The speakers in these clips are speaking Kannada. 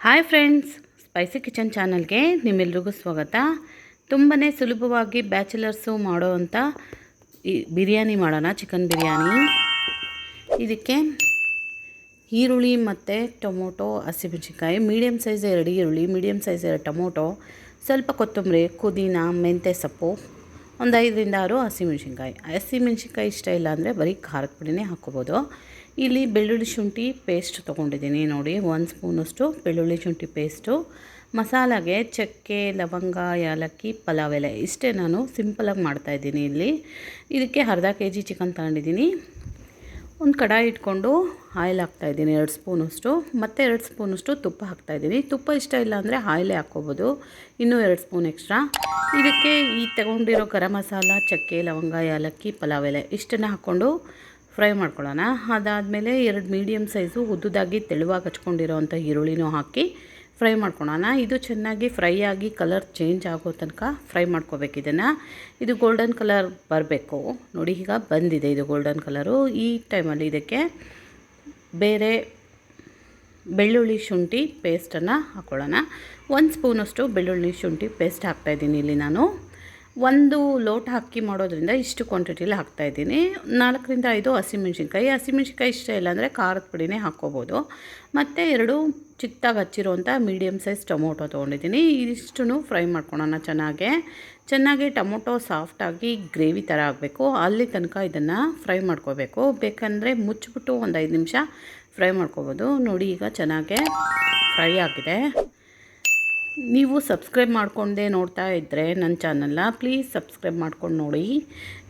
ಹಾಯ್ ಫ್ರೆಂಡ್ಸ್, ಸ್ಪೈಸಿ ಕಿಚನ್ ಚಾನಲ್ಗೆ ನಿಮ್ಮೆಲ್ರಿಗೂ ಸ್ವಾಗತ. ತುಂಬಾ ಸುಲಭವಾಗಿ ಬ್ಯಾಚುಲರ್ಸು ಮಾಡೋವಂಥ ಬಿರಿಯಾನಿ ಮಾಡೋಣ. ಚಿಕನ್ ಬಿರಿಯಾನಿ. ಇದಕ್ಕೆ ಈರುಳ್ಳಿ ಮತ್ತು ಟೊಮೊಟೊ, ಹಸಿಮೆಣಸಿನ್ಕಾಯಿ, ಮೀಡಿಯಮ್ ಸೈಜ್ 2 ಈರುಳ್ಳಿ, ಮೀಡಿಯಮ್ ಸೈಜ್ 2 ಟೊಮೊಟೊ, ಸ್ವಲ್ಪ ಕೊತ್ತಂಬರಿ, ಪುದೀನ, ಮೆಂತ್ಯ ಸೊಪ್ಪು, ಒಂದು 5ರಿಂದ 6 ಹಸಿಮೆಣಸಿನ್ಕಾಯಿ. ಹಸಿಮೆಣಸಿನ್ಕಾಯಿ ಇಷ್ಟ ಇಲ್ಲ ಅಂದರೆ ಬರೀ ಖಾರದ ಪುಡಿನೇ ಹಾಕ್ಕೋಬೋದು. ಇಲ್ಲಿ ಬೆಳ್ಳುಳ್ಳಿ ಶುಂಠಿ ಪೇಸ್ಟ್ ತೊಗೊಂಡಿದ್ದೀನಿ ನೋಡಿ, 1 ಸ್ಪೂನಷ್ಟು ಬೆಳ್ಳುಳ್ಳಿ ಶುಂಠಿ ಪೇಸ್ಟು. ಮಸಾಲಾಗೆ ಚಕ್ಕೆ, ಲವಂಗ, ಏಲಕ್ಕಿ, ಪಲಾವ್ ಎಲೆ ಇಷ್ಟೇ ನಾನು ಸಿಂಪಲಾಗಿ ಮಾಡ್ತಾಯಿದ್ದೀನಿ. ಇಲ್ಲಿ ಇದಕ್ಕೆ ಅರ್ಧ kg ಚಿಕನ್ ತಗೊಂಡಿದ್ದೀನಿ. ಒಂದು ಕಡಾಯಿ ಇಟ್ಕೊಂಡು ಆಯಿಲ್ ಹಾಕ್ತಾಯಿದ್ದೀನಿ 2 ಸ್ಪೂನಷ್ಟು, ಮತ್ತು 2 ಸ್ಪೂನಷ್ಟು ತುಪ್ಪ ಹಾಕ್ತಾಯಿದ್ದೀನಿ. ತುಪ್ಪ ಇಷ್ಟ ಇಲ್ಲ ಅಂದರೆ ಆಯಿಲೇ ಹಾಕ್ಕೋಬೋದು, ಇನ್ನೂ 2 ಸ್ಪೂನ್ ಎಕ್ಸ್ಟ್ರಾ. ಇದಕ್ಕೆ ಈ ತಗೊಂಡಿರೋ ಗರಂ ಮಸಾಲ, ಚಕ್ಕೆ, ಲವಂಗ, ಏಲಕ್ಕಿ, ಪಲಾವ್ ಎಲೆ ಇಷ್ಟನ್ನು ಹಾಕ್ಕೊಂಡು ಫ್ರೈ ಮಾಡ್ಕೊಳ್ಳೋಣ. ಅದಾದಮೇಲೆ 2 ಮೀಡಿಯಮ್ ಸೈಜು ಉದ್ದುದಾಗಿ ತೆಳುವಾಗಿ ಹಚ್ಕೊಂಡಿರೋವಂಥ ಈರುಳ್ಳಿನೂ ಹಾಕಿ ಫ್ರೈ ಮಾಡ್ಕೊಳ್ಳೋಣ. ಇದು ಚೆನ್ನಾಗಿ ಫ್ರೈ ಆಗಿ ಕಲರ್ ಚೇಂಜ್ ಆಗೋ ತನಕ ಫ್ರೈ ಮಾಡ್ಕೋಬೇಕು ಇದನ್ನು. ಇದು ಗೋಲ್ಡನ್ ಕಲರ್ ಬರಬೇಕು ನೋಡಿ, ಈಗ ಬಂದಿದೆ ಇದು ಗೋಲ್ಡನ್ ಕಲರು. ಈ ಟೈಮಲ್ಲಿ ಇದಕ್ಕೆ ಬೇರೆ ಬೆಳ್ಳುಳ್ಳಿ ಶುಂಠಿ ಪೇಸ್ಟನ್ನು ಹಾಕ್ಕೊಳ್ಳೋಣ. 1 ಸ್ಪೂನಷ್ಟು ಬೆಳ್ಳುಳ್ಳಿ ಶುಂಠಿ ಪೇಸ್ಟ್ ಹಾಕ್ತಾಯಿದ್ದೀನಿ. ಇಲ್ಲಿ ನಾನು 1 ಲೋಟ ಅಕ್ಕಿ ಮಾಡೋದ್ರಿಂದ ಇಷ್ಟು ಕ್ವಾಂಟಿಟಿಲಿ ಹಾಕ್ತಾಯಿದ್ದೀನಿ. 4ರಿಂದ 5 ಹಸಿಮೆಣ್ಸಿನ್ಕಾಯಿ. ಹಸಿಮೆಣ್ಸಿನ್ಕಾಯಿ ಇಷ್ಟ ಇಲ್ಲ ಅಂದರೆ ಖಾರದ ಪುಡಿನೇ ಹಾಕ್ಕೋಬೋದು. ಮತ್ತು 2 ಚಿಕ್ಕದಾಗಿ ಹಚ್ಚಿರೋಂಥ ಮೀಡಿಯಮ್ ಸೈಜ್ ಟೊಮೊಟೊ ತೊಗೊಂಡಿದ್ದೀನಿ. ಇದಿಷ್ಟನ್ನು ಫ್ರೈ ಮಾಡ್ಕೊಳ್ಳೋಣ ಚೆನ್ನಾಗಿ ಟೊಮೊಟೊ ಸಾಫ್ಟಾಗಿ ಗ್ರೇವಿ ಥರ ಆಗಬೇಕು, ಅಲ್ಲಿ ತನಕ ಇದನ್ನು ಫ್ರೈ ಮಾಡ್ಕೋಬೇಕು. ಬೇಕಂದರೆ ಮುಚ್ಚಿಬಿಟ್ಟು ಒಂದು 5 ನಿಮಿಷ ಫ್ರೈ ಮಾಡ್ಕೋಬೋದು. ನೋಡಿ ಈಗ ಚೆನ್ನಾಗೇ ಫ್ರೈ ಆಗಿದೆ. ನೀವು ಸಬ್ಸ್ಕ್ರೈಬ್ ಮಾಡ್ಕೊಂಡೇ ನೋಡ್ತಾ ಇದ್ದರೆ ನನ್ನ ಚಾನಲ್ನ ಪ್ಲೀಸ್ ಸಬ್ಸ್ಕ್ರೈಬ್ ಮಾಡ್ಕೊಂಡು ನೋಡಿ.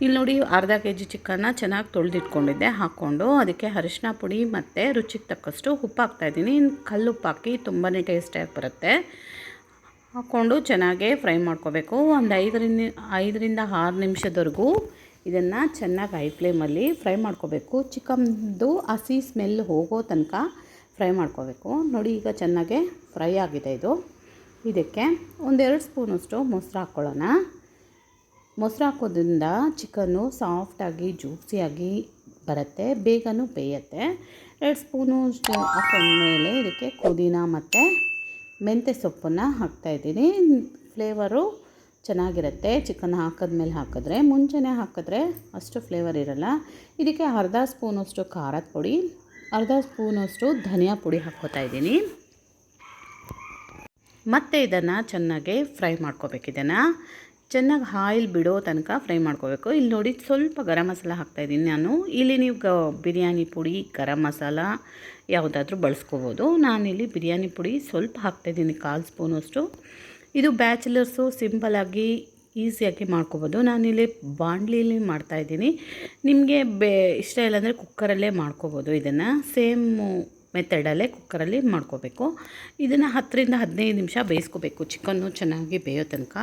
ಇಲ್ಲಿ ನೋಡಿ ಅರ್ಧ kg ಚಿಕನ್ನ ಚೆನ್ನಾಗಿ ತೊಳೆದಿಟ್ಕೊಂಡಿದ್ದೆ, ಹಾಕ್ಕೊಂಡು ಅದಕ್ಕೆ ಅರಿಶಿನ ಪುಡಿ ಮತ್ತು ರುಚಿಗೆ ತಕ್ಕಷ್ಟು ಉಪ್ಪು ಹಾಕ್ತಾಯಿದ್ದೀನಿ. ಕಲ್ಲುಪ್ಪು ಹಾಕಿ ತುಂಬಾ ಟೇಸ್ಟಿಯಾಗಿ ಬರುತ್ತೆ. ಹಾಕ್ಕೊಂಡು ಚೆನ್ನಾಗೇ ಫ್ರೈ ಮಾಡ್ಕೋಬೇಕು. ಒಂದು 5ರಿಂದ 6 ನಿಮಿಷದವರೆಗೂ ಇದನ್ನು ಚೆನ್ನಾಗಿ ಹೈ ಫ್ಲೇಮಲ್ಲಿ ಫ್ರೈ ಮಾಡ್ಕೋಬೇಕು. ಚಿಕನ್ದು ಹಸಿ ಸ್ಮೆಲ್ ಹೋಗೋ ತನಕ ಫ್ರೈ ಮಾಡ್ಕೋಬೇಕು. ನೋಡಿ ಈಗ ಚೆನ್ನಾಗೇ ಫ್ರೈ ಆಗಿದೆ ಇದು. ಇದಕ್ಕೆ 1-2 ಸ್ಪೂನಷ್ಟು ಮೊಸರು ಹಾಕ್ಕೊಳ್ಳೋಣ. ಮೊಸರು ಹಾಕೋದ್ರಿಂದ ಚಿಕನ್ನು ಸಾಫ್ಟಾಗಿ ಜ್ಯೂಸಿಯಾಗಿ ಬರುತ್ತೆ, ಬೇಗನೂ ಬೇಯುತ್ತೆ. 2 ಸ್ಪೂನು ಹಾಕೊಂಡ್ಮೇಲೆ ಇದಕ್ಕೆ ಪುದೀನ ಮತ್ತು ಮೆಂತ್ಯ ಸೊಪ್ಪನ್ನು ಹಾಕ್ತಾಯಿದ್ದೀನಿ. ಫ್ಲೇವರು ಚೆನ್ನಾಗಿರುತ್ತೆ ಚಿಕನ್ ಹಾಕಿದ್ಮೇಲೆ ಹಾಕಿದ್ರೆ. ಮುಂಚೆನೇ ಹಾಕಿದ್ರೆ ಅಷ್ಟು ಫ್ಲೇವರ್ ಇರೋಲ್ಲ. ಇದಕ್ಕೆ ಅರ್ಧ ಸ್ಪೂನಷ್ಟು ಖಾರದ ಪುಡಿ, ಅರ್ಧ ಸ್ಪೂನಷ್ಟು ಧನಿಯಾ ಪುಡಿ ಹಾಕ್ಕೋತಾ ಇದ್ದೀನಿ. ಮತ್ತು ಇದನ್ನು ಚೆನ್ನಾಗಿ ಫ್ರೈ ಮಾಡ್ಕೋಬೇಕು. ಇದನ್ನು ಚೆನ್ನಾಗಿ ಆಯಿಲ್ ಬಿಡೋ ತನಕ ಫ್ರೈ ಮಾಡ್ಕೋಬೇಕು. ಇಲ್ಲಿ ನೋಡಿ ಸ್ವಲ್ಪ ಗರಂ ಮಸಾಲ ಹಾಕ್ತಾಯಿದ್ದೀನಿ ನಾನು. ಇಲ್ಲಿ ನೀವು ಬಿರಿಯಾನಿ ಪುಡಿ, ಗರಂ ಮಸಾಲ ಯಾವುದಾದ್ರೂ ಬಳಸ್ಕೋಬೋದು. ನಾನಿಲ್ಲಿ ಬಿರಿಯಾನಿ ಪುಡಿ ಸ್ವಲ್ಪ ಹಾಕ್ತಾಯಿದ್ದೀನಿ, 1/4 ಸ್ಪೂನಷ್ಟು. ಇದು ಬ್ಯಾಚುಲರ್ಸು ಸಿಂಪಲಾಗಿ ಈಸಿಯಾಗಿ ಮಾಡ್ಕೋಬೋದು. ನಾನಿಲ್ಲಿ ಬಾಣಲಿಲಿ ಮಾಡ್ತಾಯಿದ್ದೀನಿ. ನಿಮಗೆ ಇಷ್ಟ ಇಲ್ಲಾಂದರೆ ಕುಕ್ಕರಲ್ಲೇ ಮಾಡ್ಕೋಬೋದು. ಇದನ್ನು ಸೇಮ್ ಮೆಥಡಲ್ಲೇ ಕುಕ್ಕರಲ್ಲಿ ಮಾಡ್ಕೋಬೇಕು. ಇದನ್ನು 10ರಿಂದ 15 ನಿಮಿಷ ಬೇಯಿಸ್ಕೋಬೇಕು, ಚಿಕನ್ನು ಚೆನ್ನಾಗಿ ಬೇಯೋ ತನಕ.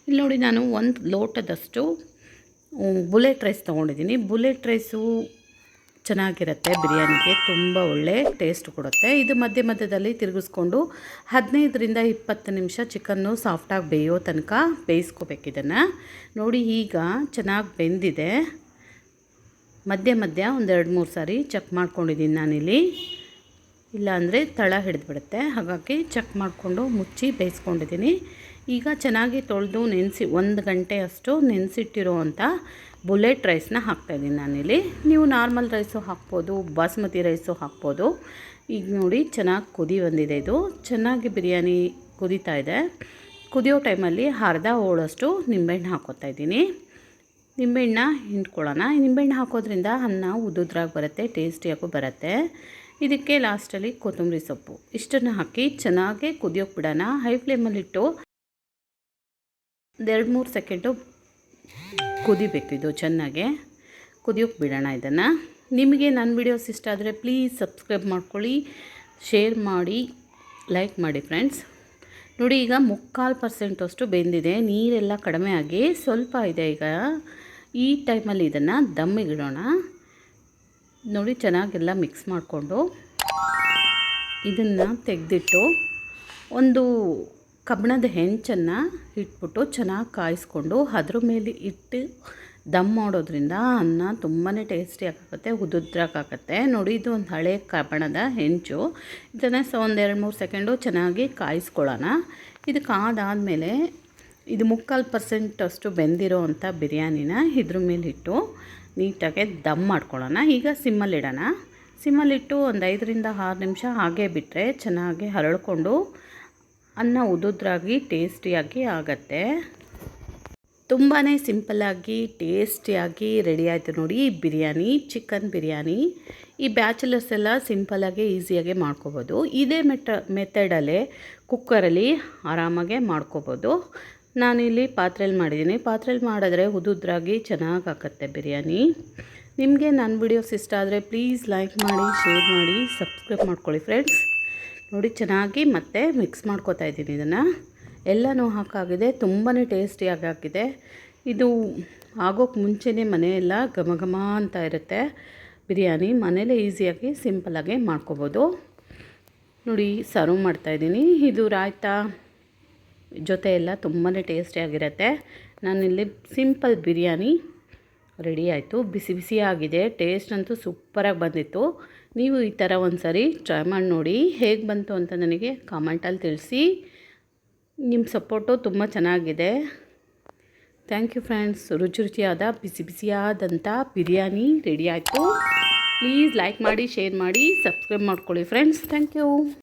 ಇಲ್ಲಿ ನೋಡಿ ನಾನು 1 ಲೋಟದಷ್ಟು ಬುಲೆಟ್ ರೈಸ್ ತೊಗೊಂಡಿದ್ದೀನಿ. ಬುಲೆಟ್ ರೈಸು ಚೆನ್ನಾಗಿರುತ್ತೆ ಬಿರಿಯಾನಿಗೆ, ತುಂಬ ಒಳ್ಳೆ ಟೇಸ್ಟ್ ಕೊಡುತ್ತೆ. ಇದು ಮಧ್ಯದಲ್ಲಿ ತಿರುಗಿಸ್ಕೊಂಡು 15ರಿಂದ 20 ನಿಮಿಷ ಚಿಕನ್ನು ಸಾಫ್ಟಾಗಿ ಬೇಯೋ ತನಕ ಬೇಯಿಸ್ಕೋಬೇಕು ಇದನ್ನು. ನೋಡಿ ಈಗ ಚೆನ್ನಾಗಿ ಬೆಂದಿದೆ. ಮಧ್ಯ ಒಂದು 2-3 ಸಾರಿ ಚೆಕ್ ಮಾಡ್ಕೊಂಡಿದ್ದೀನಿ ನಾನಿಲ್ಲಿ, ಇಲ್ಲಾಂದರೆ ತಳ ಹಿಡಿದ್ಬಿಡುತ್ತೆ. ಹಾಗಾಗಿ ಚೆಕ್ ಮಾಡಿಕೊಂಡು ಮುಚ್ಚಿ ಬೇಯಿಸ್ಕೊಂಡಿದ್ದೀನಿ. ಈಗ ಚೆನ್ನಾಗಿ ತೊಳೆದು ನೆನೆಸಿ 1 ಗಂಟೆ ಅಷ್ಟು ನೆನೆಸಿಟ್ಟಿರೋವಂಥ ಬುಲೆಟ್ ರೈಸ್ನ ಹಾಕ್ತಾಯಿದ್ದೀನಿ ನಾನಿಲ್ಲಿ. ನೀವು ನಾರ್ಮಲ್ ರೈಸು ಹಾಕ್ಬೋದು, ಬಾಸ್ಮತಿ ರೈಸು ಹಾಕ್ಬೋದು. ಈಗ ನೋಡಿ ಚೆನ್ನಾಗಿ ಕುದಿ ಬಂದಿದೆ. ಇದು ಚೆನ್ನಾಗಿ ಬಿರಿಯಾನಿ ಕುದೀತಾ ಇದೆ. ಕುದಿಯೋ ಟೈಮಲ್ಲಿ ಅರ್ಧ ಹೋಳಷ್ಟು ನಿಂಬೆಹಣ್ಣು ಹಾಕ್ಕೋತಾ ಇದ್ದೀನಿ. ನಿಂಬೆಹಣ್ಣ ಹಿಂಡ್ಕೊಳ್ಳೋಣ. ನಿಂಬೆಹಣ್ಣು ಹಾಕೋದ್ರಿಂದ ಅನ್ನ ಉದ್ದುದ್ರಾಗಿ ಬರುತ್ತೆ, ಟೇಸ್ಟಿಯಾಗೂ ಬರುತ್ತೆ. ಇದಕ್ಕೆ ಲಾಸ್ಟಲ್ಲಿ ಕೊತ್ತಂಬರಿ ಸೊಪ್ಪು ಇಷ್ಟನ್ನು ಹಾಕಿ ಚೆನ್ನಾಗಿ ಕುದಿಯೋಕೆ ಬಿಡೋಣ. ಹೈ ಫ್ಲೇಮಲ್ಲಿಟ್ಟು 2-3 ಸೆಕೆಂಡು ಕುದಿಬೇಕು. ಇದು ಚೆನ್ನಾಗೆ ಕುದಿಯೋಕೆ ಬಿಡೋಣ ಇದನ್ನು. ನಿಮಗೆ ನನ್ನ ವಿಡಿಯೋಸ್ ಇಷ್ಟ ಆದರೆ ಪ್ಲೀಸ್ ಸಬ್ಸ್ಕ್ರೈಬ್ ಮಾಡ್ಕೊಳ್ಳಿ, ಶೇರ್ ಮಾಡಿ, ಲೈಕ್ ಮಾಡಿ ಫ್ರೆಂಡ್ಸ್. ನೋಡಿ ಈಗ 3/4% ಅಷ್ಟು ಬೆಂದಿದೆ. ನೀರೆಲ್ಲ ಕಡಿಮೆ ಆಗಿ ಸ್ವಲ್ಪ ಇದೆ. ಈಗ ಈ ಟೈಮಲ್ಲಿ ಇದನ್ನು ದಮ್ಮಿಗಿಡೋಣ. ನೋಡಿ ಚೆನ್ನಾಗೆಲ್ಲ ಮಿಕ್ಸ್ ಮಾಡಿಕೊಂಡು ಇದನ್ನು ತೆಗೆದಿಟ್ಟು ಒಂದು ಕಬ್ಬಿಣದ ಹೆಂಚನ್ನು ಇಟ್ಬಿಟ್ಟು ಚೆನ್ನಾಗಿ ಕಾಯಿಸ್ಕೊಂಡು ಅದ್ರ ಮೇಲೆ ಇಟ್ಟು ದಮ್ ಮಾಡೋದ್ರಿಂದ ಅನ್ನ ತುಂಬಾ ಟೇಸ್ಟಿಯಾಗುತ್ತೆ, ಉದುದ್ರಾಗುತ್ತೆ. ನೋಡಿ, ಇದು ಒಂದು ಹಳೆ ಕಬ್ಬಣದ ಹೆಂಚು. ಇದನ್ನು ಒಂದು 2-3 ಸೆಕೆಂಡು ಚೆನ್ನಾಗಿ ಕಾಯಿಸ್ಕೊಳ್ಳೋಣ. ಇದು ಕಾದಾದಮೇಲೆ ಇದು 3/4% ಅಷ್ಟು ಬೆಂದಿರೋ ಅಂಥ ಬಿರಿಯಾನಿನ ಇದ್ರ ಮೇಲಿಟ್ಟು ನೀಟಾಗಿ ದಮ್ ಮಾಡ್ಕೊಳ್ಳೋಣ. ಈಗ ಸಿಮ್ಮಲ್ಲಿಡೋಣ. ಸಿಮ್ಮಲ್ಲಿಟ್ಟು ಒಂದು 5-6 ನಿಮಿಷ ಹಾಗೆ ಬಿಟ್ಟರೆ ಚೆನ್ನಾಗಿ ಹರಳ್ಕೊಂಡು ಅನ್ನ ಉದುದ್ರಾಗಿ ಟೇಸ್ಟಿಯಾಗಿ ಆಗುತ್ತೆ. ತುಂಬಾ ಸಿಂಪಲ್ಲಾಗಿ ಟೇಸ್ಟಿಯಾಗಿ ರೆಡಿ ಆಯಿತು ನೋಡಿ ಈ ಬಿರಿಯಾನಿ, ಚಿಕನ್ ಬಿರಿಯಾನಿ. ಈ ಬ್ಯಾಚುಲರ್ಸ್ ಎಲ್ಲ ಸಿಂಪಲ್ಲಾಗಿ ಈಸಿಯಾಗಿ ಮಾಡ್ಕೋಬೋದು. ಇದೇ ಮೆಥಡಲ್ಲೇ ಕುಕ್ಕರಲ್ಲಿ ಆರಾಮಾಗೆ ಮಾಡ್ಕೋಬೋದು. ನಾನಿಲ್ಲಿ ಪಾತ್ರೆಯಲ್ಲಿ ಮಾಡಿದ್ದೀನಿ. ಪಾತ್ರೆಯಲ್ಲಿ ಮಾಡಿದ್ರೆ ಉದುದ್ರಾಗಿ ಚೆನ್ನಾಗಿ ಆಗುತ್ತೆ ಬಿರಿಯಾನಿ. ನಿಮಗೆ ನನ್ನ ವಿಡಿಯೋಸ್ ಇಷ್ಟ ಆದರೆ ಪ್ಲೀಸ್ ಲೈಕ್ ಮಾಡಿ, ಶೇರ್ ಮಾಡಿ, ಸಬ್ಸ್ಕ್ರೈಬ್ ಮಾಡ್ಕೊಳ್ಳಿ ಫ್ರೆಂಡ್ಸ್. ನೋಡಿ, ಚೆನ್ನಾಗಿ ಮತ್ತೆ ಮಿಕ್ಸ್ ಮಾಡ್ಕೊತಾ ಇದ್ದೀನಿ. ಇದನ್ನು ಎಲ್ಲನೂ ಹಾಕಾಗಿದೆ, ತುಂಬಾ ಟೇಸ್ಟಿಯಾಗಿ ಹಾಕಿದೆ. ಇದು ಆಗೋಕ್ಕೆ ಮುಂಚೆನೇ ಮನೆಯೆಲ್ಲ ಘಮ ಘಮ ಅಂತ ಇರುತ್ತೆ ಬಿರಿಯಾನಿ. ಮನೇಲೇ ಈಸಿಯಾಗಿ ಸಿಂಪಲ್ಲಾಗಿ ಮಾಡ್ಕೋಬೋದು. ನೋಡಿ, ಸರ್ವ್ ಮಾಡ್ತಾಯಿದ್ದೀನಿ. ಇದು ರಾಯ್ತಾ ಜೊತೆ ಎಲ್ಲ ತುಂಬಾ ಟೇಸ್ಟಿಯಾಗಿರುತ್ತೆ. ನಾನಿಲ್ಲಿ ಸಿಂಪಲ್ ಬಿರಿಯಾನಿ ರೆಡಿ ಆಯಿತು. ಬಿಸಿ ಬಿಸಿಯಾಗಿದೆ. ಟೇಸ್ಟ್ ಅಂತೂ ಸೂಪರಾಗಿ ಬಂದಿತ್ತು. ನೀವು ಈ ಥರ ಒಂದು ಸರಿ ಟ್ರೈ ಮಾಡಿ ನೋಡಿ. ಹೇಗೆ ಬಂತು ಅಂತ ನನಗೆ ಕಾಮೆಂಟಲ್ಲಿ ತಿಳಿಸಿ. ನಿಮ್ಮ ಸಪೋರ್ಟು ತುಂಬ ಚೆನ್ನಾಗಿದೆ. Thank you friends. ರುಚಿಯಾದ ಬಿಸಿ ಬಿಸಿಯಾದಂಥ ಬಿರಿಯಾನಿ ರೆಡಿ ಆಯಿತು. ಪ್ಲೀಸ್ ಲೈಕ್ ಮಾಡಿ, ಶೇರ್ ಮಾಡಿ, ಸಬ್ಸ್ಕ್ರೈಬ್ ಮಾಡ್ಕೊಳ್ಳಿ ಫ್ರೆಂಡ್ಸ್. Thank you.